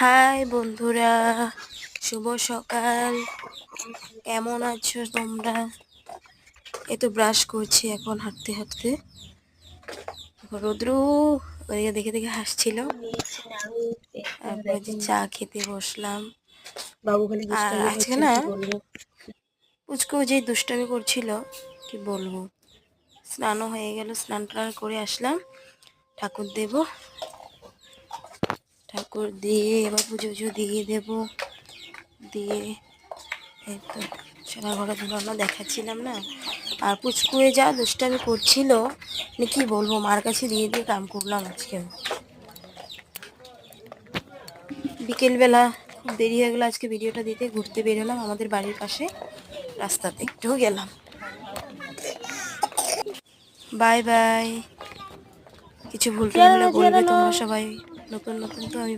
High বন্ধুরা, শুভ সকাল। কেমন আছো তোমরা? এই তো ব্রাশ করছি এখন হাঁটতে হাঁটতে। রোদ্রু ওদিকে দেখে দেখে হাসছিল। তারপরে যে চা খেতে বসলাম। আর আজকে না পুচকু যে দুষ্টামি করছিল কি বলবো, স্নানও হয়ে গেল, স্নান টান করে আসলাম। ঠাকুর দেব, ঠাকুর দিয়ে এবার পুজো পুজো দিয়ে দেবো। দিয়ে এই তো সারা ঘরে ধুলানো দেখাচ্ছিলাম না। আর পুচকুয়ে যা দুষ্টামি করছিল, মানে কি বলবো, মার কাছে দিয়ে দিয়ে কাম করলাম আজকে। বিকেলবেলা খুব দেরি হয়ে গেলো আজকে ভিডিওটা দিতে। ঘুরতে বেরোলাম আমাদের বাড়ির পাশে, রাস্তাতে একটু গেলাম। Bye bye. কিছু ভুল টুল হলে বলবে তোমরা সবাই। নতুন নতুন তো আমি